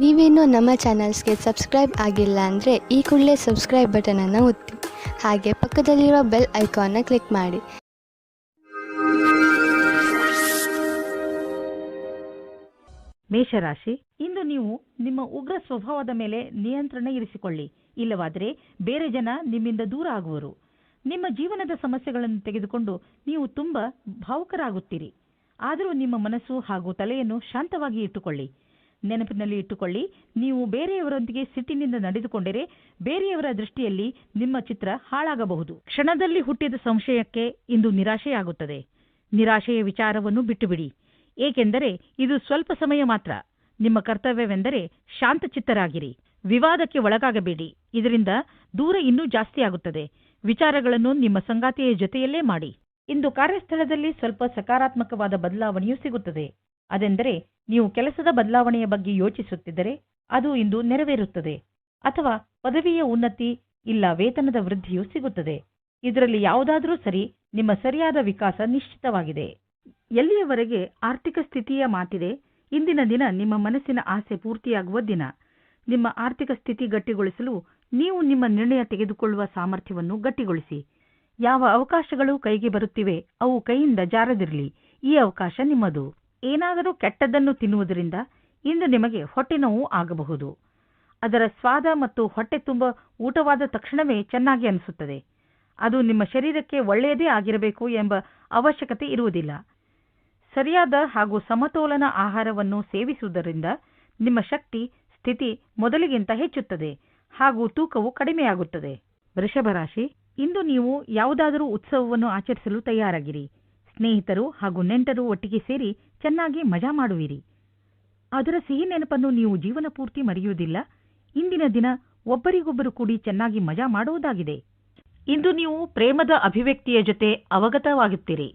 ನೀವೇನೂ ನಮ್ಮ ಚಾನಲ್ಸ್ಗೆ ಸಬ್ಸ್ಕ್ರೈಬ್ ಆಗಿಲ್ಲ ಅಂದರೆ ಈ ಕೂಡಲೇ ಸಬ್ಸ್ಕ್ರೈಬ್ ಬಟನನ್ನು ಒತ್ತಿ ಹಾಗೆ ಪಕ್ಕದಲ್ಲಿರುವ ಬೆಲ್ ಐಕಾನ್ನ ಕ್ಲಿಕ್ ಮಾಡಿ. ಮೇಷರಾಶಿ, ಇಂದು ನೀವು ನಿಮ್ಮ ಉಗ್ರ ಸ್ವಭಾವದ ಮೇಲೆ ನಿಯಂತ್ರಣ ಇರಿಸಿಕೊಳ್ಳಿ. ಇಲ್ಲವಾದರೆ ಬೇರೆ ಜನ ನಿಮ್ಮಿಂದ ದೂರ ಆಗುವರು. ನಿಮ್ಮ ಜೀವನದ ಸಮಸ್ಯೆಗಳನ್ನು ತೆಗೆದುಕೊಂಡು ನೀವು ತುಂಬಾ ಭಾವುಕರಾಗುತ್ತೀರಿ. ಆದರೂ ನಿಮ್ಮ ಮನಸ್ಸು ಹಾಗೂ ತಲೆಯನ್ನು ಶಾಂತವಾಗಿ ಇಟ್ಟುಕೊಳ್ಳಿ. ನೆನಪಿನಲ್ಲಿ ಇಟ್ಟುಕೊಳ್ಳಿ, ನೀವು ಬೇರೆಯವರೊಂದಿಗೆ ಸಿಟ್ಟಿನಿಂದ ನಡೆದುಕೊಂಡರೆ ಬೇರೆಯವರ ದೃಷ್ಟಿಯಲ್ಲಿ ನಿಮ್ಮ ಚಿತ್ರ ಹಾಳಾಗಬಹುದು. ಕ್ಷಣದಲ್ಲಿ ಹುಟ್ಟಿದ ಸಂಶಯಕ್ಕೆ ಇಂದು ನಿರಾಶೆಯಾಗುತ್ತದೆ. ನಿರಾಶೆಯ ವಿಚಾರವನ್ನು ಬಿಟ್ಟುಬಿಡಿ, ಏಕೆಂದರೆ ಇದು ಸ್ವಲ್ಪ ಸಮಯ ಮಾತ್ರ. ನಿಮ್ಮ ಕರ್ತವ್ಯವೆಂದರೆ ಶಾಂತಚಿತ್ತರಾಗಿರಿ. ವಿವಾದಕ್ಕೆ ಒಳಗಾಗಬೇಡಿ, ಇದರಿಂದ ದೂರ ಇನ್ನೂ ಜಾಸ್ತಿಯಾಗುತ್ತದೆ. ವಿಚಾರಗಳನ್ನು ನಿಮ್ಮ ಸಂಗಾತಿಯ ಜೊತೆಯಲ್ಲೇ ಮಾಡಿ. ಇಂದು ಕಾರ್ಯಸ್ಥಳದಲ್ಲಿ ಸ್ವಲ್ಪ ಸಕಾರಾತ್ಮಕವಾದ ಬದಲಾವಣೆಯೂ ಸಿಗುತ್ತದೆ. ಅದೆಂದರೆ ನೀವು ಕೆಲಸದ ಬದಲಾವಣೆಯ ಬಗ್ಗೆ ಯೋಚಿಸುತ್ತಿದ್ದರೆ ಅದು ಇಂದು ನೆರವೇರುತ್ತದೆ. ಅಥವಾ ಪದವಿಯ ಉನ್ನತಿ ಇಲ್ಲ ವೇತನದ ವೃದ್ಧಿಯೂ ಸಿಗುತ್ತದೆ. ಇದರಲ್ಲಿ ಯಾವುದಾದರೂ ಸರಿ, ನಿಮ್ಮ ಸರಿಯಾದ ವಿಕಾಸ ನಿಶ್ಚಿತವಾಗಿದೆ. ಎಲ್ಲಿಯವರೆಗೆ ಆರ್ಥಿಕ ಸ್ಥಿತಿಯ ಮಾತಿದೆ, ಇಂದಿನ ದಿನ ನಿಮ್ಮ ಮನಸ್ಸಿನ ಆಸೆ ಪೂರ್ತಿಯಾಗುವ ದಿನ. ನಿಮ್ಮ ಆರ್ಥಿಕ ಸ್ಥಿತಿ ಗಟ್ಟಿಗೊಳಿಸಲು ನೀವು ನಿಮ್ಮ ನಿರ್ಣಯ ತೆಗೆದುಕೊಳ್ಳುವ ಸಾಮರ್ಥ್ಯವನ್ನು ಗಟ್ಟಿಗೊಳಿಸಿ. ಯಾವ ಅವಕಾಶಗಳು ಕೈಗೆ ಬರುತ್ತಿವೆ ಅವು ಕೈಯಿಂದ ಜಾರದಿರಲಿ. ಈ ಅವಕಾಶ ನಿಮ್ಮದು. ಏನಾದರೂ ಕೆಟ್ಟದ್ದನ್ನು ತಿನ್ನುವುದರಿಂದ ಇಂದು ನಿಮಗೆ ಹೊಟ್ಟೆ ನೋವು ಆಗಬಹುದು. ಅದರ ಸ್ವಾದ ಮತ್ತು ಹೊಟ್ಟೆ ತುಂಬ ಊಟವಾದ ತಕ್ಷಣವೇ ಚೆನ್ನಾಗಿ ಅನಿಸುತ್ತದೆ. ಅದು ನಿಮ್ಮ ಶರೀರಕ್ಕೆ ಒಳ್ಳೆಯದೇ ಆಗಿರಬೇಕು ಎಂಬ ಅವಶ್ಯಕತೆ ಇರುವುದಿಲ್ಲ. ಸರಿಯಾದ ಹಾಗೂ ಸಮತೋಲನ ಆಹಾರವನ್ನು ಸೇವಿಸುವುದರಿಂದ ನಿಮ್ಮ ಶಕ್ತಿ ಸ್ಥಿತಿ ಮೊದಲಿಗಿಂತ ಹೆಚ್ಚುತ್ತದೆ ಹಾಗೂ ತೂಕವು ಕಡಿಮೆಯಾಗುತ್ತದೆ. ವೃಷಭರಾಶಿ, ಇಂದು ನೀವು ಯಾವುದಾದರೂ ಉತ್ಸವವನ್ನು ಆಚರಿಸಲು ತಯಾರಾಗಿರಿ. ಸ್ನೇಹಿತರು ಹಾಗೂ ನೆಂಟರು ಒಟ್ಟಿಗೆ ಸೇರಿ ಚೆನ್ನಾಗಿ ಮಜಾ ಮಾಡುವಿರಿ. ಅದರ ಸಿಹಿ ನೆನಪನ್ನು ನೀವು ಜೀವನ ಪೂರ್ತಿ ಮರೆಯುವುದಿಲ್ಲ. ಇಂದಿನ ದಿನ ಒಬ್ಬರಿಗೊಬ್ಬರು ಕೂಡಿ ಚೆನ್ನಾಗಿ ಮಜಾ ಮಾಡುವುದಾಗಿದೆ. ಇಂದು ನೀವು ಪ್ರೇಮದ ಅಭಿವ್ಯಕ್ತಿಯ ಜೊತೆ ಅವಗತವಾಗುತ್ತೀರಿ.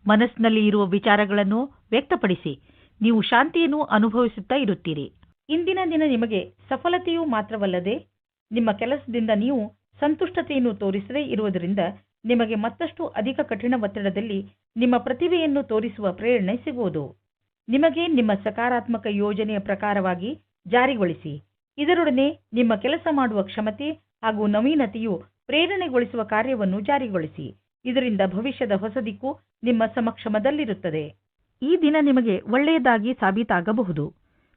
ಮನಸ್ಸಿನಲ್ಲಿ ಇರುವ ವಿಚಾರಗಳನ್ನು ವ್ಯಕ್ತಪಡಿಸಿ ನೀವು ಶಾಂತಿಯನ್ನು ಅನುಭವಿಸುತ್ತಾ ಇರುತ್ತೀರಿ. ಇಂದಿನ ದಿನ ನಿಮಗೆ ಸಫಲತೆಯೂ ಮಾತ್ರವಲ್ಲದೆ ನಿಮ್ಮ ಕೆಲಸದಿಂದ ನೀವು ಸಂತುಷ್ಟತೆಯನ್ನು ತೋರಿಸದೇ ಇರುವುದರಿಂದ ನಿಮಗೆ ಮತ್ತಷ್ಟು ಅಧಿಕ ಕಠಿಣ ಒತ್ತಡದಲ್ಲಿ ನಿಮ್ಮ ಪ್ರತಿಭೆಯನ್ನು ತೋರಿಸುವ ಪ್ರೇರಣೆ ಸಿಗುವುದು. ನಿಮಗೆ ನಿಮ್ಮ ಸಕಾರಾತ್ಮಕ ಯೋಜನೆಯ ಪ್ರಕಾರವಾಗಿ ಜಾರಿಗೊಳಿಸಿ. ಇದರೊಡನೆ ನಿಮ್ಮ ಕೆಲಸ ಮಾಡುವ ಕ್ಷಮತೆ ಹಾಗೂ ನವೀನತೆಯು ಪ್ರೇರಣೆಗೊಳಿಸುವ ಕಾರ್ಯವನ್ನು ಜಾರಿಗೊಳಿಸಿ. ಇದರಿಂದ ಭವಿಷ್ಯದ ಹೊಸ ದಿಕ್ಕು ನಿಮ್ಮ ಸಮಕ್ಷಮದಲ್ಲಿರುತ್ತದೆ. ಈ ದಿನ ನಿಮಗೆ ಒಳ್ಳೆಯದಾಗಿ ಸಾಬೀತಾಗಬಹುದು.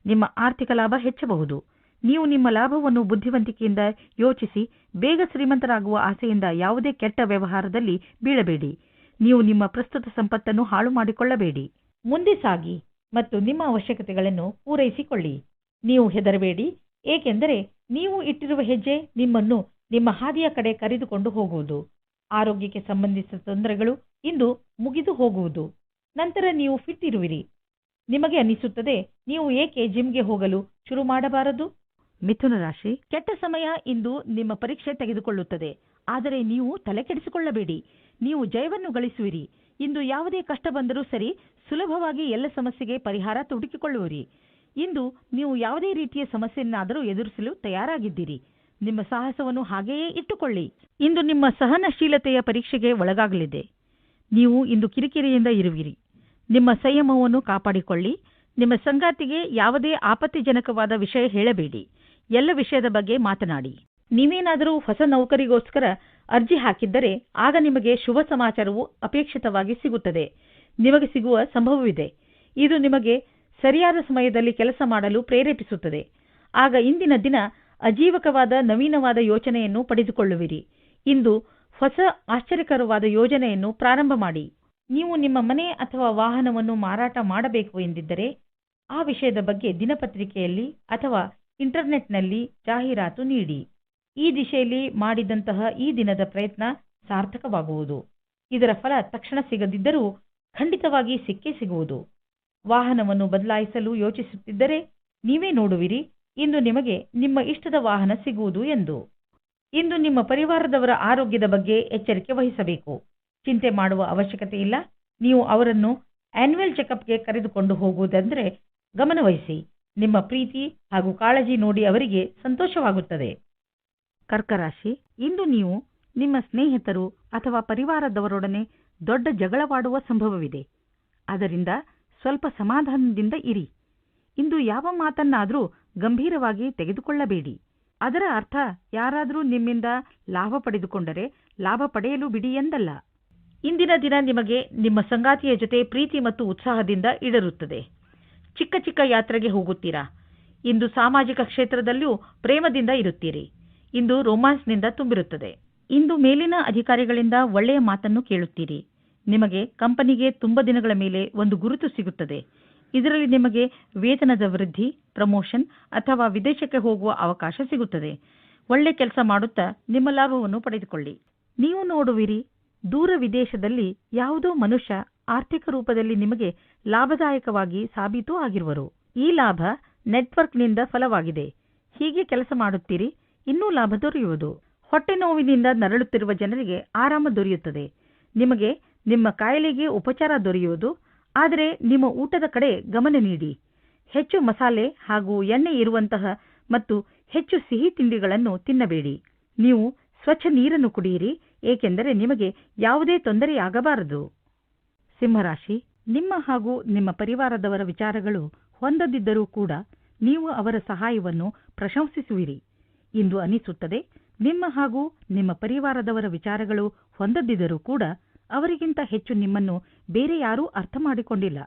ನಿಮ್ಮ ಆರ್ಥಿಕ ಲಾಭ ಹೆಚ್ಚಬಹುದು. ನೀವು ನಿಮ್ಮ ಲಾಭವನ್ನು ಬುದ್ಧಿವಂತಿಕೆಯಿಂದ ಯೋಚಿಸಿ ಬೇಗ ಶ್ರೀಮಂತರಾಗುವ ಆಸೆಯಿಂದ ಯಾವುದೇ ಕೆಟ್ಟ ವ್ಯವಹಾರದಲ್ಲಿ ಬೀಳಬೇಡಿ. ನೀವು ನಿಮ್ಮ ಪ್ರಸ್ತುತ ಸಂಪತ್ತನ್ನು ಹಾಳು ಮಾಡಿಕೊಳ್ಳಬೇಡಿ. ಮುಂದೆ ಸಾಗಿ ಮತ್ತು ನಿಮ್ಮ ಅವಶ್ಯಕತೆಗಳನ್ನು ಪೂರೈಸಿಕೊಳ್ಳಿ. ನೀವು ಹೆದರಬೇಡಿ, ಏಕೆಂದರೆ ನೀವು ಇಟ್ಟಿರುವ ಹೆಜ್ಜೆ ನಿಮ್ಮನ್ನು ನಿಮ್ಮ ಹಾದಿಯ ಕಡೆ ಕರೆದುಕೊಂಡು ಹೋಗುವುದು. ಆರೋಗ್ಯಕ್ಕೆ ಸಂಬಂಧಿಸಿದ ತೊಂದರೆಗಳು ಇಂದು ಮುಗಿದು ಹೋಗುವುದು. ನಂತರ ನೀವು ಫಿಟ್ ಇರುವಿರಿ. ನಿಮಗೆ ಅನಿಸುತ್ತದೆ, ನೀವು ಏಕೆ ಜಿಮ್ಗೆ ಹೋಗಲು ಶುರು ಮಾಡಬಾರದು? ಮಿಥುನ ರಾಶಿ, ಕೆಟ್ಟ ಸಮಯ ಇಂದು ನಿಮ್ಮ ಪರೀಕ್ಷೆ ತೆಗೆದುಕೊಳ್ಳುತ್ತದೆ. ಆದರೆ ನೀವು ತಲೆ ಕೆಡಿಸಿಕೊಳ್ಳಬೇಡಿ, ನೀವು ಜಯವನ್ನು ಗಳಿಸುವಿರಿ. ಇಂದು ಯಾವುದೇ ಕಷ್ಟ ಬಂದರೂ ಸರಿ, ಸುಲಭವಾಗಿ ಎಲ್ಲ ಸಮಸ್ಯೆಗೆ ಪರಿಹಾರ ಹುಡುಕಿಕೊಳ್ಳುವಿರಿ. ಇಂದು ನೀವು ಯಾವುದೇ ರೀತಿಯ ಸಮಸ್ಯೆಯನ್ನಾದರೂ ಎದುರಿಸಲು ತಯಾರಾಗಿದ್ದೀರಿ. ನಿಮ್ಮ ಸಾಹಸವನ್ನು ಹಾಗೆಯೇ ಇಟ್ಟುಕೊಳ್ಳಿ. ಇಂದು ನಿಮ್ಮ ಸಹನಶೀಲತೆಯ ಪರೀಕ್ಷೆಗೆ ಒಳಗಾಗಲಿದೆ. ನೀವು ಇಂದು ಕಿರಿಕಿರಿಯಿಂದ ಇರುವಿರಿ. ನಿಮ್ಮ ಸಂಯಮವನ್ನು ಕಾಪಾಡಿಕೊಳ್ಳಿ. ನಿಮ್ಮ ಸಂಗಾತಿಗೆ ಯಾವುದೇ ಆಪತ್ತಿಜನಕವಾದ ವಿಷಯ ಹೇಳಬೇಡಿ. ಎಲ್ಲ ವಿಷಯದ ಬಗ್ಗೆ ಮಾತನಾಡಿ. ನೀವೇನಾದರೂ ಹೊಸ ನೌಕರಿಗೋಸ್ಕರ ಅರ್ಜಿ ಹಾಕಿದ್ದರೆ ಆಗ ನಿಮಗೆ ಶುಭ ಸಮಾಚಾರವು ಅಪೇಕ್ಷಿತವಾಗಿ ಸಿಗುತ್ತದೆ. ನಿಮಗೆ ಸಿಗುವ ಸಂಭವವಿದೆ. ಇದು ನಿಮಗೆ ಸರಿಯಾದ ಸಮಯದಲ್ಲಿ ಕೆಲಸ ಮಾಡಲು ಪ್ರೇರೇಪಿಸುತ್ತದೆ. ಆಗ ಇಂದಿನ ದಿನ ಅಜೀವಕವಾದ ನವೀನವಾದ ಯೋಚನೆಯನ್ನು ಪಡೆದುಕೊಳ್ಳುವಿರಿ. ಇಂದು ಹೊಸ ಆಶ್ಚರ್ಯಕರವಾದ ಯೋಜನೆಯನ್ನು ಪ್ರಾರಂಭ ಮಾಡಿ. ನೀವು ನಿಮ್ಮ ಮನೆ ಅಥವಾ ವಾಹನವನ್ನು ಮಾರಾಟ ಮಾಡಬೇಕು ಎಂದಿದ್ದರೆ ಆ ವಿಷಯದ ಬಗ್ಗೆ ದಿನಪತ್ರಿಕೆಯಲ್ಲಿ ಅಥವಾ ಇಂಟರ್ನೆಟ್ನಲ್ಲಿ ಜಾಹೀರಾತು ನೀಡಿ. ಈ ದಿಶೆಯಲ್ಲಿ ಮಾಡಿದಂತಹ ಈ ದಿನದ ಪ್ರಯತ್ನ ಸಾರ್ಥಕವಾಗುವುದು. ಇದರ ಫಲ ತಕ್ಷಣ ಸಿಗದಿದ್ದರೂ ಖಂಡಿತವಾಗಿ ಸಿಕ್ಕೇ ಸಿಗುವುದು. ವಾಹನವನ್ನು ಬದಲಾಯಿಸಲು ಯೋಚಿಸುತ್ತಿದ್ದರೆ ನೀವೇ ನೋಡುವಿರಿ, ಇಂದು ನಿಮಗೆ ನಿಮ್ಮ ಇಷ್ಟದ ವಾಹನ ಸಿಗುವುದು ಎಂದು. ಇಂದು ನಿಮ್ಮ ಪರಿವಾರದವರ ಆರೋಗ್ಯದ ಬಗ್ಗೆ ಎಚ್ಚರಿಕೆ ವಹಿಸಬೇಕು. ಚಿಂತೆ ಮಾಡುವ ಅವಶ್ಯಕತೆ ಇಲ್ಲ. ನೀವು ಅವರನ್ನು ಆನ್ಯುವಲ್ ಚೆಕಪ್ಗೆ ಕರೆದುಕೊಂಡು ಹೋಗುವುದೆಂದರೆ ಗಮನವಹಿಸಿ. ನಿಮ್ಮ ಪ್ರೀತಿ ಹಾಗೂ ಕಾಳಜಿ ನೋಡಿ ಅವರಿಗೆ ಸಂತೋಷವಾಗುತ್ತದೆ. ಕರ್ಕರಾಶಿ, ಇಂದು ನೀವು ನಿಮ್ಮ ಸ್ನೇಹಿತರು ಅಥವಾ ಪರಿವಾರದವರೊಡನೆ ದೊಡ್ಡ ಜಗಳವಾಡುವ ಸಂಭವವಿದೆ. ಅದರಿಂದ ಸ್ವಲ್ಪ ಸಮಾಧಾನದಿಂದ ಇರಿ. ಇಂದು ಯಾವ ಮಾತನ್ನಾದರೂ ಗಂಭೀರವಾಗಿ ತೆಗೆದುಕೊಳ್ಳಬೇಡಿ. ಅದರ ಅರ್ಥ ಯಾರಾದರೂ ನಿಮ್ಮಿಂದ ಲಾಭ ಪಡೆದುಕೊಂಡರೆ ಲಾಭ ಪಡೆಯಲು ಬಿಡಿ ಎಂದಲ್ಲ. ಇಂದಿನ ದಿನ ನಿಮಗೆ ನಿಮ್ಮ ಸಂಗಾತಿಯ ಜೊತೆ ಪ್ರೀತಿ ಮತ್ತು ಉತ್ಸಾಹದಿಂದ ಇಡರುತ್ತದೆ. ಚಿಕ್ಕ ಚಿಕ್ಕ ಯಾತ್ರೆಗೆ ಹೋಗುತ್ತೀರಾ. ಇಂದು ಸಾಮಾಜಿಕ ಕ್ಷೇತ್ರದಲ್ಲೂ ಪ್ರೇಮದಿಂದ ಇರುತ್ತೀರಿ. ಇಂದು ರೊಮ್ಯಾನ್ಸ್ನಿಂದ ತುಂಬಿರುತ್ತದೆ. ಇಂದು ಮೇಲಿನ ಅಧಿಕಾರಿಗಳಿಂದ ಒಳ್ಳೆಯ ಮಾತನ್ನು ಕೇಳುತ್ತೀರಿ. ನಿಮಗೆ ಕಂಪನಿಗೆ ತುಂಬ ದಿನಗಳ ಮೇಲೆ ಒಂದು ಗುರುತು ಸಿಗುತ್ತದೆ. ಇದರಲ್ಲಿ ನಿಮಗೆ ವೇತನದ ವೃದ್ಧಿ, ಪ್ರಮೋಷನ್ ಅಥವಾ ವಿದೇಶಕ್ಕೆ ಹೋಗುವ ಅವಕಾಶ ಸಿಗುತ್ತದೆ. ಒಳ್ಳೆ ಕೆಲಸ ಮಾಡುತ್ತಾ ನಿಮ್ಮ ಲಾಭವನ್ನು ಪಡೆದುಕೊಳ್ಳಿ. ನೀವು ನೋಡುವಿರಿ, ದೂರ ವಿದೇಶದಲ್ಲಿ ಯಾವುದೋ ಮನುಷ್ಯ ಆರ್ಥಿಕ ರೂಪದಲ್ಲಿ ನಿಮಗೆ ಲಾಭದಾಯಕವಾಗಿ ಸಾಬೀತು ಆಗಿರುವರು. ಈ ಲಾಭ ನೆಟ್ವರ್ಕ್ನಿಂದ ಫಲವಾಗಿದೆ. ಹೀಗೆ ಕೆಲಸ ಮಾಡುತ್ತೀರಿ, ಇನ್ನೂ ಲಾಭ ದೊರೆಯುವುದು. ಹೊಟ್ಟೆ ನೋವಿನಿಂದ ನರಳುತ್ತಿರುವ ಜನರಿಗೆ ಆರಾಮ ದೊರೆಯುತ್ತದೆ. ನಿಮಗೆ ನಿಮ್ಮ ಕಾಯಿಲೆಗೆ ಉಪಚಾರ ದೊರೆಯುವುದು. ಆದರೆ ನಿಮ್ಮ ಊಟದ ಕಡೆ ಗಮನ ನೀಡಿ. ಹೆಚ್ಚು ಮಸಾಲೆ ಹಾಗೂ ಎಣ್ಣೆ ಇರುವಂತಹ ಮತ್ತು ಹೆಚ್ಚು ಸಿಹಿ ತಿಂಡಿಗಳನ್ನು ತಿನ್ನಬೇಡಿ. ನೀವು ಸ್ವಚ್ಛ ನೀರನ್ನು ಕುಡಿಯಿರಿ, ಏಕೆಂದರೆ ನಿಮಗೆ ಯಾವುದೇ ತೊಂದರೆಯಾಗಬಾರದು. ಸಿಂಹರಾಶಿ, ನಿಮ್ಮ ಹಾಗೂ ನಿಮ್ಮ ಪರಿವಾರದವರ ವಿಚಾರಗಳು ಹೊಂದದಿದ್ದರೂ ಕೂಡ ನೀವು ಅವರ ಸಹಾಯವನ್ನು ಪ್ರಶಂಸಿಸುವಿರಿ. ಇಂದು ಅನಿಸುತ್ತದೆ, ನಿಮ್ಮ ಹಾಗೂ ನಿಮ್ಮ ಪರಿವಾರದವರ ವಿಚಾರಗಳು ಹೊಂದದಿದ್ದರೂ ಕೂಡ ಅವರಿಗಿಂತ ಹೆಚ್ಚು ನಿಮ್ಮನ್ನು ಬೇರೆ ಯಾರೂ ಅರ್ಥ ಮಾಡಿಕೊಂಡಿಲ್ಲ.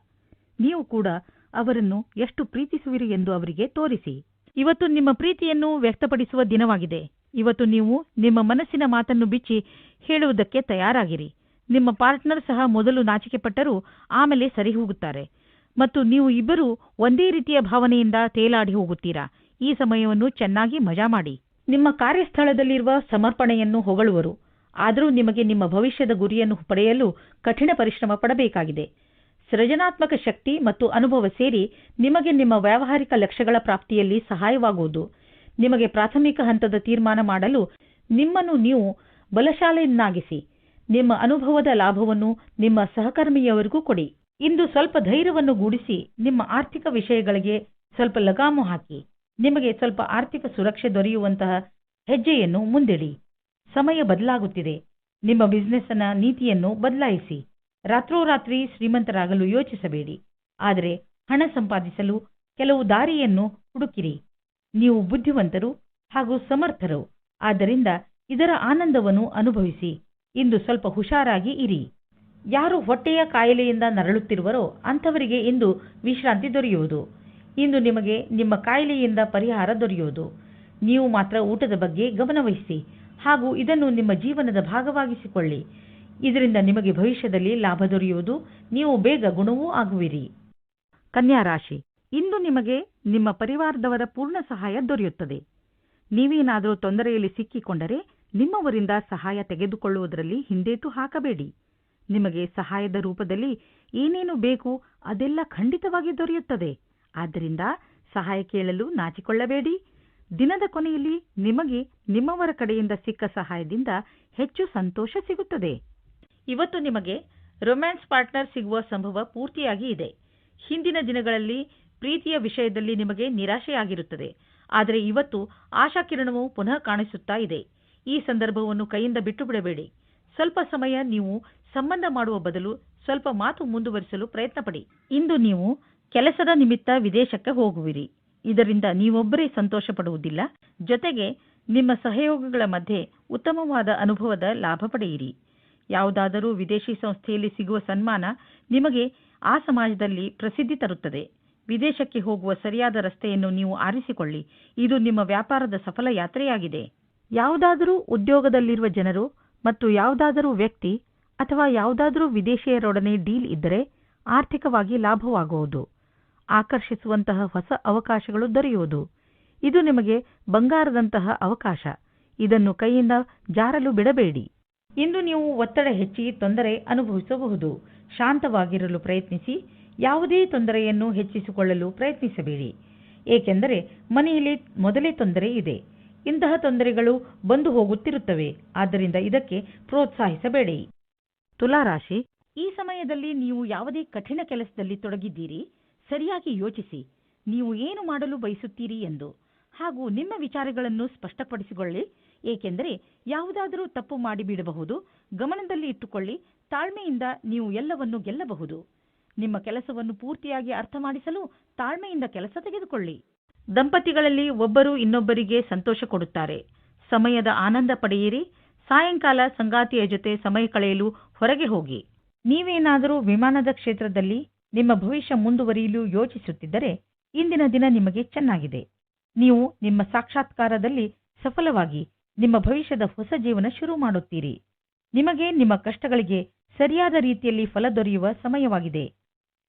ನೀವು ಕೂಡ ಅವರನ್ನು ಎಷ್ಟು ಪ್ರೀತಿಸುವಿರಿ ಎಂದು ಅವರಿಗೆ ತೋರಿಸಿ. ಇವತ್ತು ನಿಮ್ಮ ಪ್ರೀತಿಯನ್ನು ವ್ಯಕ್ತಪಡಿಸುವ ದಿನವಾಗಿದೆ. ಇವತ್ತು ನೀವು ನಿಮ್ಮ ಮನಸ್ಸಿನ ಮಾತನ್ನು ಬಿಚ್ಚಿ ಹೇಳುವುದಕ್ಕೆ ತಯಾರಾಗಿರಿ. ನಿಮ್ಮ ಪಾರ್ಟ್ನರ್ ಸಹ ಮೊದಲು ನಾಚಿಕೆಪಟ್ಟರೂ ಆಮೇಲೆ ಸರಿ ಹೋಗುತ್ತಾರೆ ಮತ್ತು ನೀವು ಇಬ್ಬರೂ ಒಂದೇ ರೀತಿಯ ಭಾವನೆಯಿಂದ ತೇಲಾಡಿ ಹೋಗುತ್ತೀರಾ. ಈ ಸಮಯವನ್ನು ಚೆನ್ನಾಗಿ ಮಜಾ ಮಾಡಿ. ನಿಮ್ಮ ಕಾರ್ಯಸ್ಥಳದಲ್ಲಿರುವ ಸಮರ್ಪಣೆಯನ್ನು ಹೊಗಳುವರು. ಆದರೂ ನಿಮಗೆ ನಿಮ್ಮ ಭವಿಷ್ಯದ ಗುರಿಯನ್ನು ಪಡೆಯಲು ಕಠಿಣ ಪರಿಶ್ರಮ ಪಡಬೇಕಾಗಿದೆ. ಸೃಜನಾತ್ಮಕ ಶಕ್ತಿ ಮತ್ತು ಅನುಭವ ಸೇರಿ ನಿಮಗೆ ನಿಮ್ಮ ವ್ಯಾವಹಾರಿಕ ಲಕ್ಷ್ಯಗಳ ಪ್ರಾಪ್ತಿಯಲ್ಲಿ ಸಹಾಯವಾಗುವುದು. ನಿಮಗೆ ಪ್ರಾಥಮಿಕ ಹಂತದ ತೀರ್ಮಾನ ಮಾಡಲು ನಿಮ್ಮನ್ನು ನೀವು ಬಲಶಾಲಿಯನ್ನಾಗಿಸಿ. ನಿಮ್ಮ ಅನುಭವದ ಲಾಭವನ್ನು ನಿಮ್ಮ ಸಹಕರ್ಮಿಯವರಿಗೂ ಕೊಡಿ. ಇಂದು ಸ್ವಲ್ಪ ಧೈರ್ಯವನ್ನು ಗೂಡಿಸಿ ನಿಮ್ಮ ಆರ್ಥಿಕ ವಿಷಯಗಳಿಗೆ ಸ್ವಲ್ಪ ಲಗಾಮು ಹಾಕಿ. ನಿಮಗೆ ಸ್ವಲ್ಪ ಆರ್ಥಿಕ ಸುರಕ್ಷೆ ದೊರೆಯುವಂತಹ ಹೆಜ್ಜೆಯನ್ನು ಮುಂದಿಡಿ. ಸಮಯ ಬದಲಾಗುತ್ತಿದೆ. ನಿಮ್ಮ ಬಿಸಿನೆಸ್ನ ನೀತಿಯನ್ನು ಬದಲಾಯಿಸಿ. ರಾತ್ರೋರಾತ್ರಿ ಶ್ರೀಮಂತರಾಗಲು ಯೋಚಿಸಬೇಡಿ. ಆದರೆ ಹಣ ಸಂಪಾದಿಸಲು ಕೆಲವು ದಾರಿಯನ್ನು ಹುಡುಕಿರಿ. ನೀವು ಬುದ್ಧಿವಂತರು ಹಾಗೂ ಸಮರ್ಥರು. ಆದ್ದರಿಂದ ಇದರ ಆನಂದವನ್ನು ಅನುಭವಿಸಿ. ಇಂದು ಸ್ವಲ್ಪ ಹುಷಾರಾಗಿ ಇರಿ. ಯಾರು ಹೊಟ್ಟೆಯ ಕಾಯಿಲೆಯಿಂದ ನರಳುತ್ತಿರುವರೋ ಅಂಥವರಿಗೆ ಇಂದು ವಿಶ್ರಾಂತಿ ದೊರೆಯುವುದು. ಇಂದು ನಿಮಗೆ ನಿಮ್ಮ ಕಾಯಿಲೆಯಿಂದ ಪರಿಹಾರ ದೊರೆಯುವುದು. ನೀವು ಮಾತ್ರ ಊಟದ ಬಗ್ಗೆ ಗಮನವಹಿಸಿ ಹಾಗೂ ಇದನ್ನು ನಿಮ್ಮ ಜೀವನದ ಭಾಗವಾಗಿಸಿಕೊಳ್ಳಿ. ಇದರಿಂದ ನಿಮಗೆ ಭವಿಷ್ಯದಲ್ಲಿ ಲಾಭ ದೊರೆಯುವುದು. ನೀವು ಬೇಗ ಗುಣವೂ ಆಗುವಿರಿ. ಕನ್ಯಾ ರಾಶಿ, ಇಂದು ನಿಮಗೆ ನಿಮ್ಮ ಪರಿವಾರದವರ ಪೂರ್ಣ ಸಹಾಯ ದೊರೆಯುತ್ತದೆ. ನೀವೇನಾದರೂ ತೊಂದರೆಯಲ್ಲಿ ಸಿಕ್ಕಿಕೊಂಡರೆ ನಿಮ್ಮವರಿಂದ ಸಹಾಯ ತೆಗೆದುಕೊಳ್ಳುವುದರಲ್ಲಿ ಹಿಂದೇಟು ಹಾಕಬೇಡಿ. ನಿಮಗೆ ಸಹಾಯದ ರೂಪದಲ್ಲಿ ಏನೇನು ಬೇಕು ಅದೆಲ್ಲ ಖಂಡಿತವಾಗಿ ದೊರೆಯುತ್ತದೆ. ಆದ್ದರಿಂದ ಸಹಾಯ ಕೇಳಲು ನಾಚಿಕೊಳ್ಳಬೇಡಿ. ದಿನದ ಕೊನೆಯಲ್ಲಿ ನಿಮಗೆ ನಿಮ್ಮವರ ಕಡೆಯಿಂದ ಸಿಕ್ಕ ಸಹಾಯದಿಂದ ಹೆಚ್ಚು ಸಂತೋಷ ಸಿಗುತ್ತದೆ. ಇವತ್ತು ನಿಮಗೆ ರೊಮ್ಯಾನ್ಸ್ ಪಾರ್ಟ್ನರ್ ಸಿಗುವ ಸಂಭವ ಪೂರ್ತಿಯಾಗಿ ಇದೆ. ಹಿಂದಿನ ದಿನಗಳಲ್ಲಿ ಪ್ರೀತಿಯ ವಿಷಯದಲ್ಲಿ ನಿಮಗೆ ನಿರಾಶೆಯಾಗಿರುತ್ತದೆ. ಆದರೆ ಇವತ್ತು ಆಶಾಕಿರಣವು ಪುನಃ ಕಾಣಿಸುತ್ತಾ ಇದೆ. ಈ ಸಂದರ್ಭವನ್ನು ಕೈಯಿಂದ ಬಿಟ್ಟು ಬಿಡಬೇಡಿ. ಸ್ವಲ್ಪ ಸಮಯ ನೀವು ಸಂಬಂಧ ಮಾಡುವ ಬದಲು ಸ್ವಲ್ಪ ಮಾತು ಮುಂದುವರಿಸಲು ಪ್ರಯತ್ನಪಡಿ. ಇಂದು ನೀವು ಕೆಲಸದ ನಿಮಿತ್ತ ವಿದೇಶಕ್ಕೆ ಹೋಗುವಿರಿ. ಇದರಿಂದ ನೀವೊಬ್ಬರೇ ಸಂತೋಷ ಪಡುವುದಿಲ್ಲ, ಜೊತೆಗೆ ನಿಮ್ಮ ಸಹಯೋಗಿಗಳ ಮಧ್ಯೆ ಉತ್ತಮವಾದ ಅನುಭವದ ಲಾಭ ಪಡೆಯಿರಿ. ಯಾವುದಾದರೂ ವಿದೇಶಿ ಸಂಸ್ಥೆಯಲ್ಲಿ ಸಿಗುವ ಸನ್ಮಾನ ನಿಮಗೆ ಆ ಸಮಾಜದಲ್ಲಿ ಪ್ರಸಿದ್ಧಿ ತರುತ್ತದೆ. ವಿದೇಶಕ್ಕೆ ಹೋಗುವ ಸರಿಯಾದ ರಸ್ತೆಯನ್ನು ನೀವು ಆರಿಸಿಕೊಳ್ಳಿ. ಇದು ನಿಮ್ಮ ವ್ಯಾಪಾರದ ಸಫಲ ಯಾತ್ರೆಯಾಗಿದೆ. ಯಾವುದಾದರೂ ಉದ್ಯೋಗದಲ್ಲಿರುವ ಜನರು ಮತ್ತು ಯಾವುದಾದರೂ ವ್ಯಕ್ತಿ ಅಥವಾ ಯಾವುದಾದರೂ ವಿದೇಶಿಯರೊಡನೆ ಡೀಲ್ ಇದ್ದರೆ ಆರ್ಥಿಕವಾಗಿ ಲಾಭವಾಗುವುದು. ಆಕರ್ಷಿಸುವಂತಹ ಹೊಸ ಅವಕಾಶಗಳು ದೊರೆಯುವುದು. ಇದು ನಿಮಗೆ ಬಂಗಾರದಂತಹ ಅವಕಾಶ. ಇದನ್ನು ಕೈಯಿಂದ ಜಾರಲು ಬಿಡಬೇಡಿ. ಇಂದು ನೀವು ಒತ್ತಡ ಹೆಚ್ಚಿ ತೊಂದರೆ ಅನುಭವಿಸಬಹುದು. ಶಾಂತವಾಗಿರಲು ಪ್ರಯತ್ನಿಸಿ. ಯಾವುದೇ ತೊಂದರೆಯನ್ನು ಹೆಚ್ಚಿಸಿಕೊಳ್ಳಲು ಪ್ರಯತ್ನಿಸಬೇಡಿ. ಏಕೆಂದರೆ ಮನೆಯಲ್ಲಿ ಮೊದಲೇ ತೊಂದರೆ ಇದೆ. ಇಂತಹ ತೊಂದರೆಗಳು ಬಂದು ಹೋಗುತ್ತಿರುತ್ತವೆ. ಆದ್ದರಿಂದ ಇದಕ್ಕೆ ಪ್ರೋತ್ಸಾಹಿಸಬೇಡಿ. ತುಲಾರಾಶಿ, ಈ ಸಮಯದಲ್ಲಿ ನೀವು ಯಾವುದೇ ಕಠಿಣ ಕೆಲಸದಲ್ಲಿ ತೊಡಗಿದ್ದೀರಿ. ಸರಿಯಾಗಿ ಯೋಚಿಸಿ, ನೀವು ಏನು ಮಾಡಲು ಬಯಸುತ್ತೀರಿ ಎಂದು ಹಾಗೂ ನಿಮ್ಮ ವಿಚಾರಗಳನ್ನು ಸ್ಪಷ್ಟಪಡಿಸಿಕೊಳ್ಳಿ. ಏಕೆಂದರೆ ಯಾವುದಾದರೂ ತಪ್ಪು ಮಾಡಿಬಿಡಬಹುದು. ಗಮನದಲ್ಲಿ ಇಟ್ಟುಕೊಳ್ಳಿ. ತಾಳ್ಮೆಯಿಂದ ನೀವು ಎಲ್ಲವನ್ನೂ ಗೆಲ್ಲಬಹುದು. ನಿಮ್ಮ ಕೆಲಸವನ್ನು ಪೂರ್ತಿಯಾಗಿ ಅರ್ಥ ಮಾಡಿಸಲು ತಾಳ್ಮೆಯಿಂದ ಕೆಲಸ ತೆಗೆದುಕೊಳ್ಳಿ. ದಂಪತಿಗಳಲ್ಲಿ ಒಬ್ಬರು ಇನ್ನೊಬ್ಬರಿಗೆ ಸಂತೋಷ ಕೊಡುತ್ತಾರೆ. ಸಮಯದ ಆನಂದ ಪಡೆಯಿರಿ. ಸಾಯಂಕಾಲ ಸಂಗಾತಿಯ ಜೊತೆ ಸಮಯ ಕಳೆಯಲು ಹೊರಗೆ ಹೋಗಿ. ನೀವೇನಾದರೂ ವಿಮಾನದ ಕ್ಷೇತ್ರದಲ್ಲಿ ನಿಮ್ಮ ಭವಿಷ್ಯ ಮುಂದುವರಿಯಲು ಯೋಚಿಸುತ್ತಿದ್ದರೆ ಇಂದಿನ ದಿನ ನಿಮಗೆ ಚೆನ್ನಾಗಿದೆ. ನೀವು ನಿಮ್ಮ ಸಾಕ್ಷಾತ್ಕಾರದಲ್ಲಿ ಸಫಲವಾಗಿ ನಿಮ್ಮ ಭವಿಷ್ಯದ ಹೊಸ ಜೀವನ ಶುರು ಮಾಡುತ್ತೀರಿ. ನಿಮಗೆ ನಿಮ್ಮ ಕಷ್ಟಗಳಿಗೆ ಸರಿಯಾದ ರೀತಿಯಲ್ಲಿ ಫಲ ದೊರೆಯುವ ಸಮಯವಾಗಿದೆ.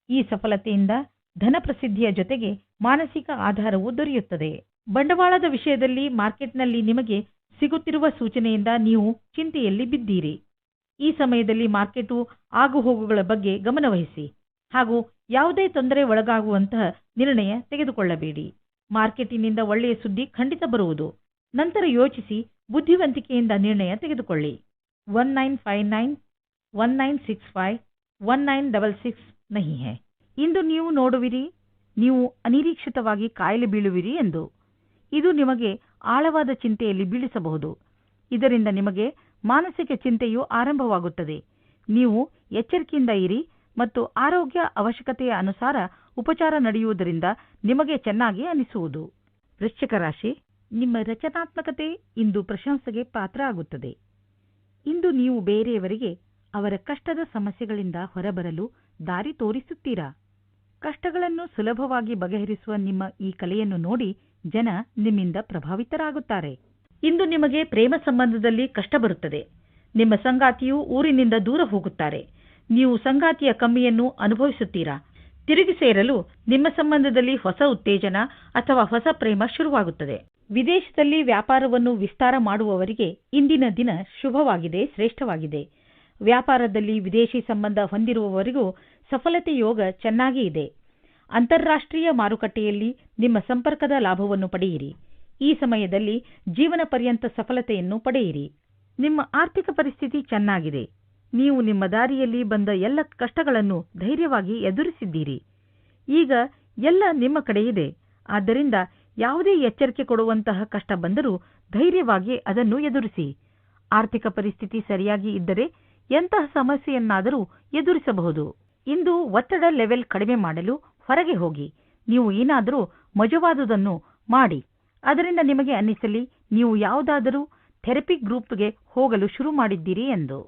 ಈ ಸಫಲತೆಯಿಂದ ಧನ ಪ್ರಸಿದ್ಧಿಯ ಜೊತೆಗೆ ಮಾನಸಿಕ ಆಧಾರವೂ ದೊರೆಯುತ್ತದೆ. ಬಂಡವಾಳದ ವಿಷಯದಲ್ಲಿ ಮಾರ್ಕೆಟ್ನಲ್ಲಿ ನಿಮಗೆ ಸಿಗುತ್ತಿರುವ ಸೂಚನೆಯಿಂದ ನೀವು ಚಿಂತೆಯಲ್ಲಿ ಬಿದ್ದೀರಿ. ಈ ಸಮಯದಲ್ಲಿ ಮಾರ್ಕೆಟು ಆಗುಹೋಗುಗಳ ಬಗ್ಗೆ ಗಮನವಹಿಸಿ ಹಾಗೂ ಯಾವುದೇ ತೊಂದರೆ ಒಳಗಾಗುವಂತಹ ನಿರ್ಣಯ ತೆಗೆದುಕೊಳ್ಳಬೇಡಿ. ಮಾರ್ಕೆಟಿನಿಂದ ಒಳ್ಳೆಯ ಸುದ್ದಿ ಖಂಡಿತ ಬರುವುದು. ನಂತರ ಯೋಚಿಸಿ ಬುದ್ಧಿವಂತಿಕೆಯಿಂದ ನಿರ್ಣಯ ತೆಗೆದುಕೊಳ್ಳಿ. 1959 1965 1966 ನಹಿ ಹೈ. ಇಂದು ನೀವು ನೋಡುವಿರಿ ನೀವು ಅನಿರೀಕ್ಷಿತವಾಗಿ ಕಾಯಿಲೆ ಬೀಳುವಿರಿ ಎಂದು. ಇದು ನಿಮಗೆ ಆಳವಾದ ಚಿಂತೆಯಲ್ಲಿ ಬೀಳಿಸಬಹುದು. ಇದರಿಂದ ನಿಮಗೆ ಮಾನಸಿಕ ಚಿಂತೆಯು ಆರಂಭವಾಗುತ್ತದೆ. ನೀವು ಎಚ್ಚರಿಕೆಯಿಂದ ಇರಿ ಮತ್ತು ಆರೋಗ್ಯ ಅವಶ್ಯಕತೆಯ ಅನುಸಾರ ಉಪಚಾರ ನಡೆಯುವುದರಿಂದ ನಿಮಗೆ ಚೆನ್ನಾಗಿ ಅನಿಸುವುದು. ವೃಶ್ಚಿಕ ರಾಶಿ, ನಿಮ್ಮ ರಚನಾತ್ಮಕತೆ ಇಂದು ಪ್ರಶಂಸೆಗೆ ಪಾತ್ರ ಆಗುತ್ತದೆ. ಇಂದು ನೀವು ಬೇರೆಯವರಿಗೆ ಅವರ ಕಷ್ಟದ ಸಮಸ್ಯೆಗಳಿಂದ ಹೊರಬರಲು ದಾರಿ ತೋರಿಸುತ್ತೀರಾ. ಕಷ್ಟಗಳನ್ನು ಸುಲಭವಾಗಿ ಬಗೆಹರಿಸುವ ನಿಮ್ಮ ಈ ಕಲೆಯನ್ನು ನೋಡಿ ಜನ ನಿಮ್ಮಿಂದ ಪ್ರಭಾವಿತರಾಗುತ್ತಾರೆ. ಇಂದು ನಿಮಗೆ ಪ್ರೇಮ ಸಂಬಂಧದಲ್ಲಿ ಕಷ್ಟ ಬರುತ್ತದೆ. ನಿಮ್ಮ ಸಂಗಾತಿಯು ಊರಿನಿಂದ ದೂರ ಹೋಗುತ್ತಾರೆ. ನೀವು ಸಂಗಾತಿಯ ಕಮ್ಮಿಯನ್ನು ಅನುಭವಿಸುತ್ತೀರಾ. ತಿರುಗಿ ಸೇರಲು ನಿಮ್ಮ ಸಂಬಂಧದಲ್ಲಿ ಹೊಸ ಉತ್ತೇಜನ ಅಥವಾ ಹೊಸ ಪ್ರೇಮ ಶುರುವಾಗುತ್ತದೆ. ವಿದೇಶದಲ್ಲಿ ವ್ಯಾಪಾರವನ್ನು ವಿಸ್ತಾರ ಮಾಡುವವರಿಗೆ ಇಂದಿನ ದಿನ ಶುಭವಾಗಿದೆ, ಶ್ರೇಷ್ಠವಾಗಿದೆ. ವ್ಯಾಪಾರದಲ್ಲಿ ವಿದೇಶಿ ಸಂಬಂಧ ಹೊಂದಿರುವವರಿಗೂ ಸಫಲತೆ ಯೋಗ ಚೆನ್ನಾಗಿ ಇದೆ. ಅಂತಾರಾಷ್ಟ್ರೀಯ ಮಾರುಕಟ್ಟೆಯಲ್ಲಿ ನಿಮ್ಮ ಸಂಪರ್ಕದ ಲಾಭವನ್ನು ಪಡೆಯಿರಿ. ಈ ಸಮಯದಲ್ಲಿ ಜೀವನ ಪರ್ಯಂತ ಸಫಲತೆಯನ್ನು ಪಡೆಯಿರಿ. ನಿಮ್ಮ ಆರ್ಥಿಕ ಪರಿಸ್ಥಿತಿ ಚೆನ್ನಾಗಿದೆ. ನೀವು ನಿಮ್ಮ ದಾರಿಯಲ್ಲಿ ಬಂದ ಎಲ್ಲ ಕಷ್ಟಗಳನ್ನು ಧೈರ್ಯವಾಗಿ ಎದುರಿಸಿದ್ದೀರಿ. ಈಗ ಎಲ್ಲ ನಿಮ್ಮ ಕಡೆ ಇದೆ. ಆದ್ದರಿಂದ ಯಾವುದೇ ಎಚ್ಚರಿಕೆ ಕೊಡುವಂತಹ ಕಷ್ಟ ಬಂದರೂ ಧೈರ್ಯವಾಗಿ ಅದನ್ನು ಎದುರಿಸಿ. ಆರ್ಥಿಕ ಪರಿಸ್ಥಿತಿ ಸರಿಯಾಗಿ ಇದ್ದರೆ ಎಂತಹ ಸಮಸ್ಯೆಯನ್ನಾದರೂ ಎದುರಿಸಬಹುದು. ಇಂದು ಒತ್ತಡ ಲೆವೆಲ್ ಕಡಿಮೆ ಮಾಡಲು ಹೊರಗೆ ಹೋಗಿ. ನೀವು ಏನಾದರೂ ಮಜವಾದುದನ್ನು ಮಾಡಿ. ಅದರಿಂದ ನಿಮಗೆ ಅನ್ನಿಸಲಿ ನೀವು ಯಾವುದಾದರೂ ಥೆರಪಿ ಗ್ರೂಪ್ಗೆ ಹೋಗಲು ಶುರು ಮಾಡಿದ್ದೀರಿ ಎಂದು.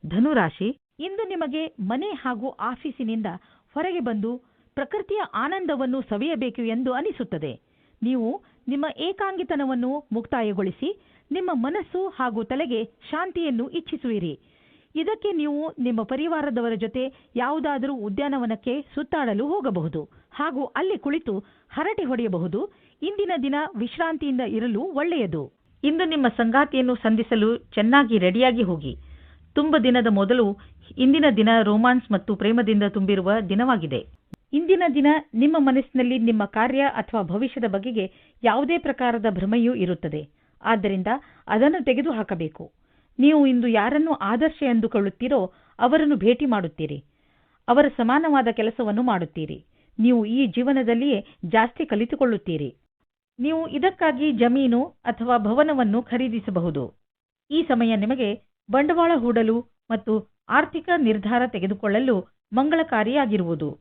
ಧನುರಾಶಿ, ಇಂದು ನಿಮಗೆ ಮನೆ ಹಾಗೂ ಆಫೀಸಿನಿಂದ ಹೊರಗೆ ಬಂದು ಪ್ರಕೃತಿಯ ಆನಂದವನ್ನು ಸವಿಯಬೇಕು ಎಂದು ಅನಿಸುತ್ತದೆ. ನೀವು ನಿಮ್ಮ ಏಕಾಂಗಿತನವನ್ನು ಮುಕ್ತಾಯಗೊಳಿಸಿ ನಿಮ್ಮ ಮನಸ್ಸು ಹಾಗೂ ತಲೆಗೆ ಶಾಂತಿಯನ್ನು ಇಚ್ಛಿಸುವಿರಿ. ಇದಕ್ಕೆ ನೀವು ನಿಮ್ಮ ಪರಿವಾರದವರ ಜೊತೆ ಯಾವುದಾದರೂ ಉದ್ಯಾನವನಕ್ಕೆ ಸುತ್ತಾಡಲು ಹೋಗಬಹುದು ಹಾಗೂ ಅಲ್ಲಿ ಕುಳಿತು ಹರಟೆ ಹೊಡೆಯಬಹುದು. ಇಂದಿನ ದಿನ ವಿಶ್ರಾಂತಿಯಿಂದ ಇರಲು ಒಳ್ಳೆಯದು. ಇಂದು ನಿಮ್ಮ ಸಂಗಾತಿಯನ್ನು ಸಂಧಿಸಲು ಚೆನ್ನಾಗಿ ರೆಡಿಯಾಗಿ ಹೋಗಿ. ತುಂಬ ದಿನದ ಮೊದಲು ಇಂದಿನ ದಿನ ರೋಮಾನ್ಸ್ ಮತ್ತು ಪ್ರೇಮದಿಂದ ತುಂಬಿರುವ ದಿನವಾಗಿದೆ. ಇಂದಿನ ದಿನ ನಿಮ್ಮ ಮನಸ್ಸಿನಲ್ಲಿ ನಿಮ್ಮ ಕಾರ್ಯ ಅಥವಾ ಭವಿಷ್ಯದ ಬಗೆಗೆ ಯಾವುದೇ ಪ್ರಕಾರದ ಭ್ರಮೆಯೂ ಇರುತ್ತದೆ. ಆದ್ದರಿಂದ ಅದನ್ನು ತೆಗೆದುಹಾಕಬೇಕು. ನೀವು ಇಂದು ಯಾರನ್ನು ಆದರ್ಶ ಎಂದುಕೊಳ್ಳುತ್ತೀರೋ ಅವರನ್ನು ಭೇಟಿ ಮಾಡುತ್ತೀರಿ. ಅವರ ಸಮಾನವಾದ ಕೆಲಸವನ್ನು ಮಾಡುತ್ತೀರಿ. ನೀವು ಈ ಜೀವನದಲ್ಲಿಯೇ ಜಾಸ್ತಿ ಕಲಿತುಕೊಳ್ಳುತ್ತೀರಿ. ನೀವು ಇದಕ್ಕಾಗಿ ಜಮೀನು ಅಥವಾ ಭವನವನ್ನು ಖರೀದಿಸಬಹುದು. ಈ ಸಮಯ ನಿಮಗೆ ಬಂಡವಾಳ ಹೂಡಲು ಮತ್ತು ಆರ್ಥಿಕ ನಿರ್ಧಾರ ತೆಗೆದುಕೊಳ್ಳಲು ಮಂಗಳಕಾರಿಯಾಗಿರುವುದು.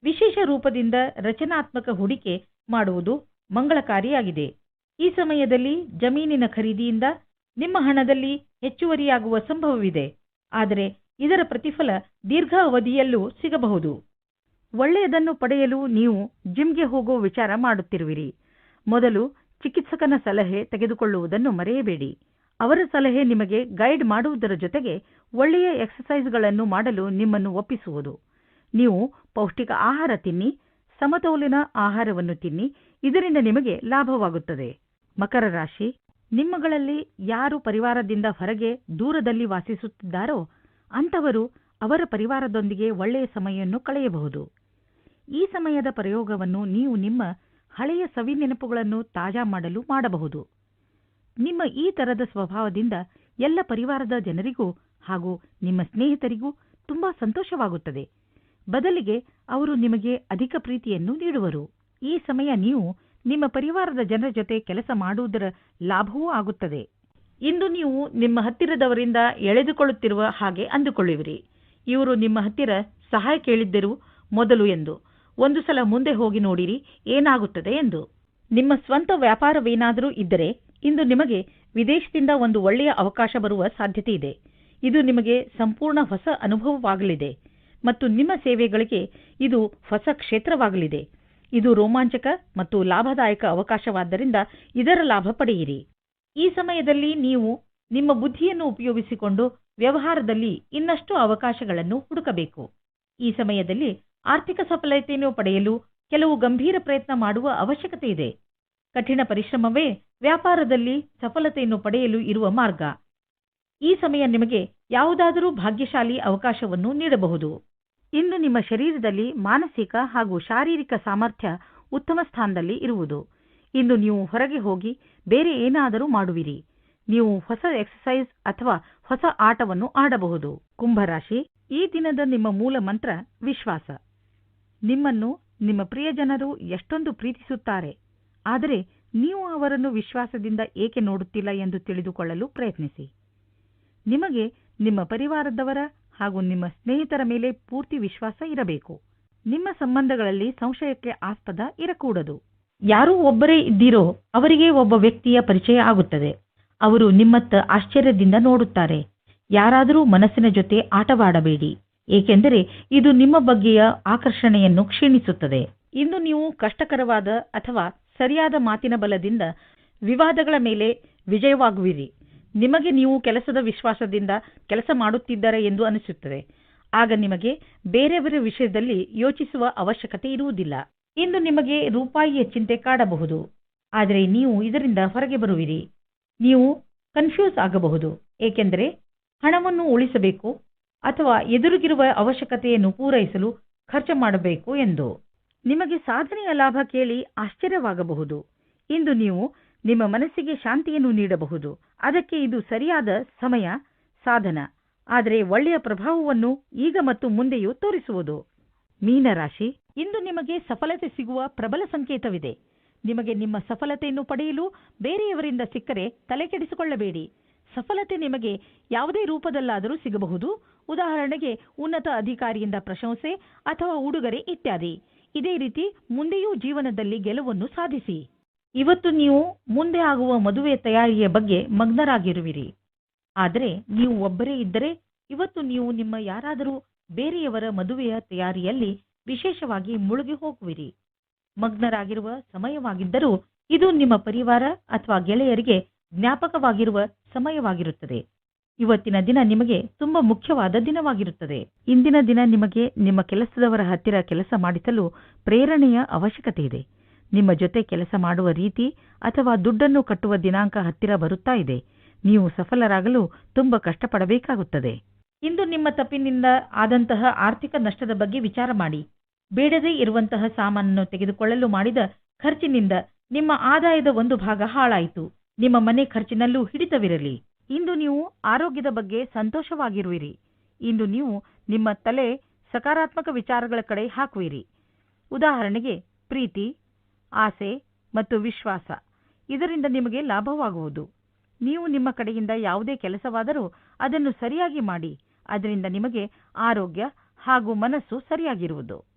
ವಿಶೇಷ ರೂಪದಿಂದ ರಚನಾತ್ಮಕ ಹೂಡಿಕೆ ಮಾಡುವುದು ಮಂಗಳಕಾರಿಯಾಗಿದೆ. ಈ ಸಮಯದಲ್ಲಿ ಜಮೀನಿನ ಖರೀದಿಯಿಂದ ನಿಮ್ಮ ಹಣದಲ್ಲಿ ಹೆಚ್ಚುವರಿಯಾಗುವ ಸಂಭವವಿದೆ. ಆದರೆ ಇದರ ಪ್ರತಿಫಲ ದೀರ್ಘಾವಧಿಯಲ್ಲೂ ಸಿಗಬಹುದು. ಒಳ್ಳೆಯದನ್ನು ಪಡೆಯಲು ನೀವು ಜಿಮ್ಗೆ ಹೋಗೋ ವಿಚಾರ ಮಾಡುತ್ತಿರುವಿರಿ. ಮೊದಲು ಚಿಕಿತ್ಸಕನ ಸಲಹೆ ತೆಗೆದುಕೊಳ್ಳುವುದನ್ನು ಮರೆಯಬೇಡಿ. ಅವರ ಸಲಹೆ ನಿಮಗೆ ಗೈಡ್ ಮಾಡುವುದರ ಜೊತೆಗೆ ಒಳ್ಳೆಯ ಎಕ್ಸರ್ಸೈಸ್ಗಳನ್ನು ಮಾಡಲು ನಿಮ್ಮನ್ನು ಒಪ್ಪಿಸುವುದು. ನೀವು ಪೌಷ್ಟಿಕ ಆಹಾರ ತಿನ್ನಿ, ಸಮತೋಲನ ಆಹಾರವನ್ನು ತಿನ್ನಿ. ಇದರಿಂದ ನಿಮಗೆ ಲಾಭವಾಗುತ್ತದೆ. ಮಕರ ರಾಶಿ, ನಿಮ್ಮಗಳಲ್ಲಿ ಯಾರು ಪರಿವಾರದಿಂದ ಹೊರಗೆ ದೂರದಲ್ಲಿ ವಾಸಿಸುತ್ತಿದ್ದಾರೋ ಅಂಥವರು ಅವರ ಪರಿವಾರದೊಂದಿಗೆ ಒಳ್ಳೆಯ ಸಮಯವನ್ನು ಕಳೆಯಬಹುದು. ಈ ಸಮಯದ ಪ್ರಯೋಗವನ್ನು ನೀವು ನಿಮ್ಮ ಹಳೆಯ ಸವಿ ನೆನಪುಗಳನ್ನು ತಾಜಾ ಮಾಡಲು ಮಾಡಬಹುದು. ನಿಮ್ಮ ಈ ತರದ ಸ್ವಭಾವದಿಂದ ಎಲ್ಲ ಪರಿವಾರದ ಜನರಿಗೂ ಹಾಗೂ ನಿಮ್ಮ ಸ್ನೇಹಿತರಿಗೂ ತುಂಬಾ ಸಂತೋಷವಾಗುತ್ತದೆ. ಬದಲಿಗೆ ಅವರು ನಿಮಗೆ ಅಧಿಕ ಪ್ರೀತಿಯನ್ನು ನೀಡುವರು. ಈ ಸಮಯ ನೀವು ನಿಮ್ಮ ಪರಿವಾರದ ಜನರ ಜೊತೆ ಕೆಲಸ ಮಾಡುವುದರ ಲಾಭವೂ ಆಗುತ್ತದೆ. ಇಂದು ನೀವು ನಿಮ್ಮ ಹತ್ತಿರದವರಿಂದ ಎಳೆದುಕೊಳ್ಳುತ್ತಿರುವ ಹಾಗೆ ಅಂದುಕೊಳ್ಳುವಿರಿ. ಇವರು ನಿಮ್ಮ ಹತ್ತಿರ ಸಹಾಯ ಕೇಳಿದ್ದರು ಮೊದಲು ಎಂದು. ಒಂದು ಸಲ ಮುಂದೆ ಹೋಗಿ ನೋಡಿರಿ ಏನಾಗುತ್ತದೆ ಎಂದು. ನಿಮ್ಮ ಸ್ವಂತ ವ್ಯಾಪಾರವೇನಾದರೂ ಇದ್ದರೆ ಇಂದು ನಿಮಗೆ ವಿದೇಶದಿಂದ ಒಂದು ಒಳ್ಳೆಯ ಅವಕಾಶ ಬರುವ ಸಾಧ್ಯತೆ ಇದೆ. ಇದು ನಿಮಗೆ ಸಂಪೂರ್ಣ ಹೊಸ ಅನುಭವವಾಗಲಿದೆ ಮತ್ತು ನಿಮ್ಮ ಸೇವೆಗಳಿಗೆ ಇದು ಹೊಸ ಕ್ಷೇತ್ರವಾಗಲಿದೆ. ಇದು ರೋಮಾಂಚಕ ಮತ್ತು ಲಾಭದಾಯಕ ಅವಕಾಶವಾದ್ದರಿಂದ ಇದರ ಲಾಭ ಪಡೆಯಿರಿ. ಈ ಸಮಯದಲ್ಲಿ ನೀವು ನಿಮ್ಮ ಬುದ್ಧಿಯನ್ನು ಉಪಯೋಗಿಸಿಕೊಂಡು ವ್ಯವಹಾರದಲ್ಲಿ ಇನ್ನಷ್ಟು ಅವಕಾಶಗಳನ್ನು ಹುಡುಕಬೇಕು. ಈ ಸಮಯದಲ್ಲಿ ಆರ್ಥಿಕ ಸಫಲತೆಯನ್ನು ಪಡೆಯಲು ಕೆಲವು ಗಂಭೀರ ಪ್ರಯತ್ನ ಮಾಡುವ ಅವಶ್ಯಕತೆ ಇದೆ. ಕಠಿಣ ಪರಿಶ್ರಮವೇ ವ್ಯಾಪಾರದಲ್ಲಿ ಸಫಲತೆಯನ್ನು ಪಡೆಯಲು ಇರುವ ಮಾರ್ಗ. ಈ ಸಮಯ ನಿಮಗೆ ಯಾವುದಾದರೂ ಭಾಗ್ಯಶಾಲಿ ಅವಕಾಶವನ್ನು ನೀಡಬಹುದು. ಇಂದು ನಿಮ್ಮ ಶರೀರದಲ್ಲಿ ಮಾನಸಿಕ ಹಾಗೂ ಶಾರೀರಿಕ ಸಾಮರ್ಥ್ಯ ಉತ್ತಮ ಸ್ಥಾನದಲ್ಲಿ ಇರುವುದು. ಇಂದು ನೀವು ಹೊರಗೆ ಹೋಗಿ ಬೇರೆ ಏನಾದರೂ ಮಾಡುವಿರಿ. ನೀವು ಹೊಸ ಎಕ್ಸರ್ಸೈಸ್ ಅಥವಾ ಹೊಸ ಆಟವನ್ನು ಆಡಬಹುದು. ಕುಂಭರಾಶಿ, ಈ ದಿನದ ನಿಮ್ಮ ಮೂಲ ಮಂತ್ರ ವಿಶ್ವಾಸ. ನಿಮ್ಮನ್ನು ನಿಮ್ಮ ಪ್ರಿಯಜನರು ಎಷ್ಟೊಂದು ಪ್ರೀತಿಸುತ್ತಾರೆ, ಆದರೆ ನೀವು ಅವರನ್ನು ವಿಶ್ವಾಸದಿಂದ ಏಕೆ ನೋಡುತ್ತಿಲ್ಲ ಎಂದು ತಿಳಿದುಕೊಳ್ಳಲು ಪ್ರಯತ್ನಿಸಿ. ನಿಮಗೆ ನಿಮ್ಮ ಪರಿವಾರದವರ ಹಾಗೂ ನಿಮ್ಮ ಸ್ನೇಹಿತರ ಮೇಲೆ ಪೂರ್ತಿ ವಿಶ್ವಾಸ ಇರಬೇಕು. ನಿಮ್ಮ ಸಂಬಂಧಗಳಲ್ಲಿ ಸಂಶಯಕ್ಕೆ ಆಸ್ಪದ ಇರಕೂಡದು. ಯಾರೂ ಒಬ್ಬರೇ ಇದ್ದೀರೋ ಅವರಿಗೆ ಒಬ್ಬ ವ್ಯಕ್ತಿಯ ಪರಿಚಯ ಆಗುತ್ತದೆ. ಅವರು ನಿಮ್ಮತ್ತ ಆಶ್ಚರ್ಯದಿಂದ ನೋಡುತ್ತಾರೆ. ಯಾರಾದರೂ ಮನಸ್ಸಿನ ಜೊತೆ ಆಟವಾಡಬೇಡಿ, ಏಕೆಂದರೆ ಇದು ನಿಮ್ಮ ಬಗ್ಗೆಯ ಆಕರ್ಷಣೆಯನ್ನು ಕ್ಷೀಣಿಸುತ್ತದೆ. ಇಂದು ನೀವು ಕಷ್ಟಕರವಾದ ಅಥವಾ ಸರಿಯಾದ ಮಾತಿನ ಬಲದಿಂದ ವಿವಾದಗಳ ಮೇಲೆ ವಿಜಯವಾಗುವಿರಿ. ನಿಮಗೆ ನೀವು ಕೆಲಸದ ವಿಶ್ವಾಸದಿಂದ ಕೆಲಸ ಮಾಡುತ್ತಿದ್ದಾರೆ ಎಂದು ಅನಿಸುತ್ತದೆ. ಆಗ ನಿಮಗೆ ಬೇರೆಯವರ ವಿಷಯದಲ್ಲಿ ಯೋಚಿಸುವ ಅವಶ್ಯಕತೆ ಇರುವುದಿಲ್ಲ. ಇಂದು ನಿಮಗೆ ರೂಪಾಯಿಯ ಚಿಂತೆ ಕಾಡಬಹುದು, ಆದರೆ ನೀವು ಇದರಿಂದ ಹೊರಗೆ ಬರುವಿರಿ. ನೀವು ಕನ್ಫ್ಯೂಸ್ ಆಗಬಹುದು, ಏಕೆಂದರೆ ಹಣವನ್ನು ಉಳಿಸಬೇಕು ಅಥವಾ ಎದುರಿಗಿರುವ ಅವಶ್ಯಕತೆಯನ್ನು ಪೂರೈಸಲು ಖರ್ಚು ಮಾಡಬೇಕು ಎಂದು. ನಿಮಗೆ ಸಾಧನೆಯ ಲಾಭ ಕೇಳಿ ಆಶ್ಚರ್ಯವಾಗಬಹುದು. ಇಂದು ನೀವು ನಿಮ್ಮ ಮನಸ್ಸಿಗೆ ಶಾಂತಿಯನ್ನು ನೀಡಬಹುದು. ಅದಕ್ಕೆ ಇದು ಸರಿಯಾದ ಸಮಯ ಸಾಧನ, ಆದರೆ ಒಳ್ಳೆಯ ಪ್ರಭಾವವನ್ನು ಈಗ ಮತ್ತು ಮುಂದೆಯೂ ತೋರಿಸುವುದು. ಮೀನರಾಶಿ, ಇಂದು ನಿಮಗೆ ಸಫಲತೆ ಸಿಗುವ ಪ್ರಬಲ ಸಂಕೇತವಿದೆ. ನಿಮಗೆ ನಿಮ್ಮ ಸಫಲತೆಯನ್ನು ಪಡೆಯಲು ಬೇರೆಯವರಿಂದ ಸಿಕ್ಕರೆ ತಲೆಕೆಡಿಸಿಕೊಳ್ಳಬೇಡಿ. ಸಫಲತೆ ನಿಮಗೆ ಯಾವುದೇ ರೂಪದಲ್ಲಾದರೂ ಸಿಗಬಹುದು. ಉದಾಹರಣೆಗೆ ಉನ್ನತ ಅಧಿಕಾರಿಯಿಂದ ಪ್ರಶಂಸೆ ಅಥವಾ ಉಡುಗೊರೆ ಇತ್ಯಾದಿ. ಇದೇ ರೀತಿ ಮುಂದೆಯೂ ಜೀವನದಲ್ಲಿ ಗೆಲುವನ್ನು ಸಾಧಿಸಿ. ಇವತ್ತು ನೀವು ಮುಂದೆ ಆಗುವ ಮದುವೆ ತಯಾರಿಯ ಬಗ್ಗೆ ಮಗ್ನರಾಗಿರುವಿರಿ. ಆದರೆ ನೀವು ಒಬ್ಬರೇ ಇದ್ದರೆ ಇವತ್ತು ನೀವು ನಿಮ್ಮ ಯಾರಾದರೂ ಬೇರೆಯವರ ಮದುವೆಯ ತಯಾರಿಯಲ್ಲಿ ವಿಶೇಷವಾಗಿ ಮುಳುಗಿ ಹೋಗುವಿರಿ. ಮಗ್ನರಾಗಿರುವ ಸಮಯವಾಗಿದ್ದರೂ ಇದು ನಿಮ್ಮ ಪರಿವಾರ ಅಥವಾ ಗೆಳೆಯರಿಗೆ ಜ್ಞಾಪಕವಾಗಿರುವ ಸಮಯವಾಗಿರುತ್ತದೆ. ಇವತ್ತಿನ ದಿನ ನಿಮಗೆ ತುಂಬಾ ಮುಖ್ಯವಾದ ದಿನವಾಗಿರುತ್ತದೆ. ಇಂದಿನ ದಿನ ನಿಮಗೆ ನಿಮ್ಮ ಕೆಲಸದವರ ಹತ್ತಿರ ಕೆಲಸ ಮಾಡಿಸಲು ಪ್ರೇರಣೆಯ ಅವಶ್ಯಕತೆ ಇದೆ. ನಿಮ್ಮ ಜೊತೆ ಕೆಲಸ ಮಾಡುವ ರೀತಿ ಅಥವಾ ದುಡ್ಡನ್ನು ಕಟ್ಟುವ ದಿನಾಂಕ ಹತ್ತಿರ ಬರುತ್ತಾ ಇದೆ. ನೀವು ಸಫಲರಾಗಲು ತುಂಬಾ ಕಷ್ಟಪಡಬೇಕಾಗುತ್ತದೆ. ಇಂದು ನಿಮ್ಮ ತಪ್ಪಿನಿಂದ ಆದಂತಹ ಆರ್ಥಿಕ ನಷ್ಟದ ಬಗ್ಗೆ ವಿಚಾರ ಮಾಡಿ. ಬೇಡದೇ ಇರುವಂತಹ ಸಾಮಾನನ್ನು ತೆಗೆದುಕೊಳ್ಳಲು ಮಾಡಿದ ಖರ್ಚಿನಿಂದ ನಿಮ್ಮ ಆದಾಯದ ಒಂದು ಭಾಗ ಹಾಳಾಯಿತು. ನಿಮ್ಮ ಮನೆ ಖರ್ಚಿನಲ್ಲೂ ಹಿಡಿತವಿರಲಿ. ಇಂದು ನೀವು ಆರೋಗ್ಯದ ಬಗ್ಗೆ ಸಂತೋಷವಾಗಿರುವಿರಿ. ಇಂದು ನೀವು ನಿಮ್ಮ ತಲೆ ಸಕಾರಾತ್ಮಕ ವಿಚಾರಗಳ ಕಡೆ ಹಾಕುವಿರಿ. ಉದಾಹರಣೆಗೆ ಪ್ರೀತಿ, ಆಸೆ ಮತ್ತು ವಿಶ್ವಾಸ. ಇದರಿಂದ ನಿಮಗೆ ಲಾಭವಾಗುವುದು. ನೀವು ನಿಮ್ಮ ಕಡೆಯಿಂದ ಯಾವುದೇ ಕೆಲಸವಾದರೂ ಅದನ್ನು ಸರಿಯಾಗಿ ಮಾಡಿ. ಅದರಿಂದ ನಿಮಗೆ ಆರೋಗ್ಯ ಹಾಗೂ ಮನಸ್ಸು ಸರಿಯಾಗಿರುವುದು.